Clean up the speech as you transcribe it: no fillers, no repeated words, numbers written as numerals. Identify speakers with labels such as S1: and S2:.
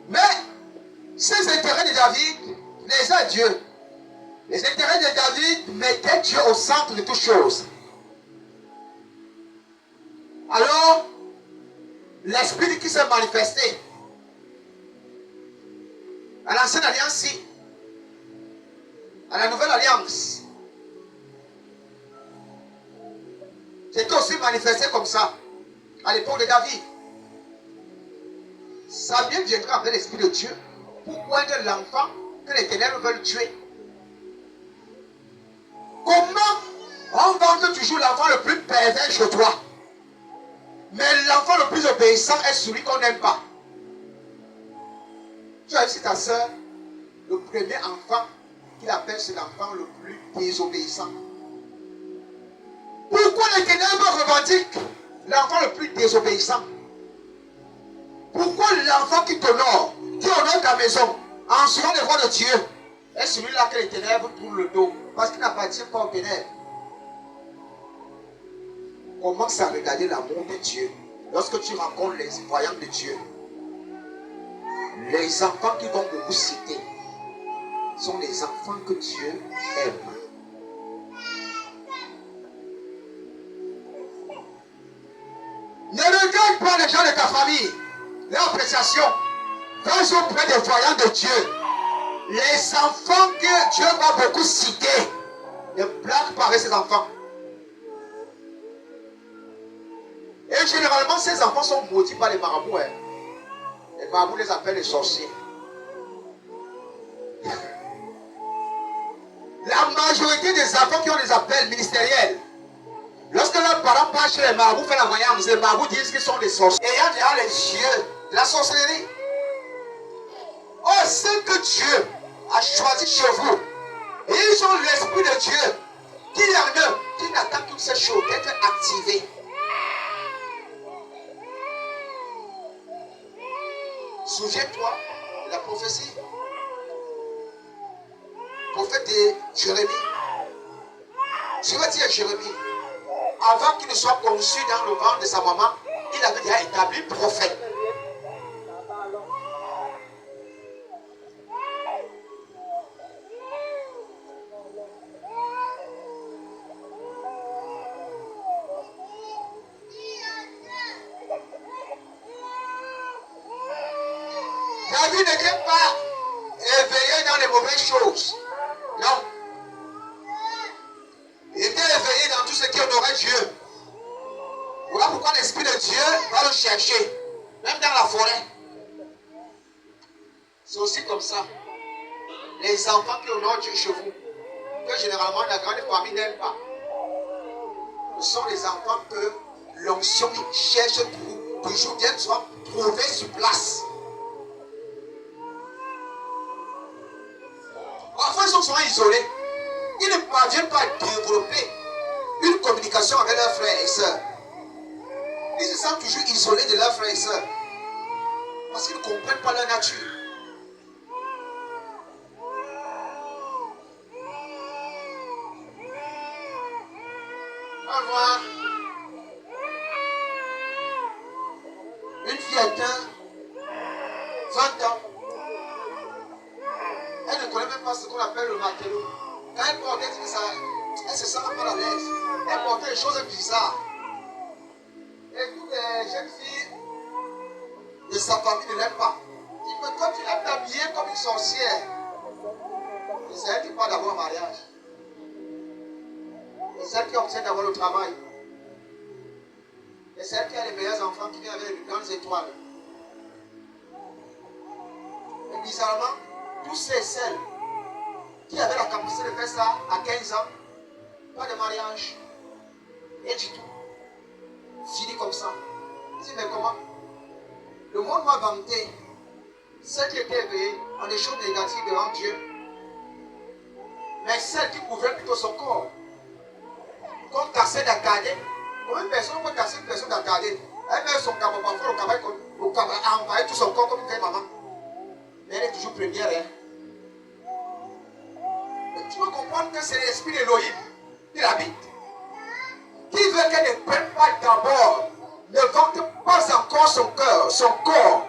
S1: Mais ces intérêts de David plaisaient Dieu. Les intérêts de David mettaient Dieu au centre de toutes choses. Alors, l'esprit qui s'est manifesté à l'ancienne alliance, à la nouvelle alliance, c'était aussi manifesté comme ça à l'époque de David. Samuel viendra avec l'esprit de Dieu pour poindre l'enfant que les ténèbres veulent tuer. Comment on vante toujours l'enfant le plus pervers chez toi, mais l'enfant le plus obéissant est celui qu'on n'aime pas? Tu as vu si ta soeur, le premier enfant qu'il appelle, c'est l'enfant le plus désobéissant. Pourquoi les ténèbres revendiquent l'enfant le plus désobéissant? Pourquoi l'enfant qui t'honore, qui honore ta maison, en suivant les voies de Dieu, est celui-là que les ténèbres tournent le dos? Parce qu'il n'appartient pas aux ténèbres. Commence à regarder l'amour de Dieu. Lorsque tu rencontres les voyants de Dieu, les enfants qui vont beaucoup citer sont les enfants que Dieu aime. Ne regarde pas les gens de ta famille, leur appréciation. Va auprès des voyants de Dieu. Les enfants que Dieu va beaucoup citer, ne blague pas avec ces enfants. Et généralement, ces enfants sont maudits par les marabouts. Les marabouts les appellent les sorciers. La majorité des enfants qui ont des appels ministériels, lorsque leurs parents partent chez les marabouts, font la voyance, les marabouts disent qu'ils sont des sorciers. Ayant déjà les yeux de la sorcellerie. Oh, c'est que Dieu a choisi chez vous. Et ils ont l'esprit de Dieu qui est en eux, qui n'attend toutes ces choses d'être activées. Souviens-toi de la prophétie. Prophète de Jérémie. Je vais dire à Jérémie, avant qu'il ne soit conçu dans le ventre de sa maman, il avait déjà établi prophète. David n'était pas éveillé dans les mauvaises choses. Non. Il était éveillé dans tout ce qui honorait Dieu. Voilà pourquoi l'Esprit de Dieu va le chercher, même dans la forêt. C'est aussi comme ça. Les enfants qui honorent Dieu chez vous, que généralement la grande famille n'aime pas, ce sont les enfants que l'onction cherche toujours bien souvent trouver sur place. Parfois, ils sont souvent isolés. Ils ne parviennent pas à développer une communication avec leurs frères et sœurs. Ils se sentent toujours isolés de leurs frères et sœurs. Parce qu'ils ne comprennent pas leur nature. On voit une fille atteinte 20 ans. Elle ne connaît même pas ce qu'on appelle le matelot. Quand elle portait ça, elle se sent mal à l'aise. Elle portait des choses bizarres. Et toutes les jeunes filles de sa famille ne l'aiment pas. Ils disent, mais quand tu l'aimes t'habiller comme une sorcière, et c'est elle qui part d'avoir un mariage. Et c'est elle qui obtient d'avoir le travail. Et c'est elle qui a les meilleurs enfants qui viennent avec les grandes étoiles. Et bizarrement, tous ces celles qui avaient la capacité de faire ça à 15 ans, pas de mariage, rien du tout. Fini comme ça. Je dis, mais comment? Le monde m'a vanté celle qui était éveillée en des choses négatives devant Dieu, mais celle qui couvrait plutôt son corps. Qu'on cassait d'arcader. Comment une personne peut casser une personne d'arcader? Elle met son cabot parfois le cabot a envahi tout son corps comme une vieille maman. Mais elle est toujours première, hein. Mais tu dois comprendre que c'est l'esprit d'Élohim qui l'habite. Qui veut qu'elle ne prenne pas d'abord, ne vante pas encore son cœur, son corps,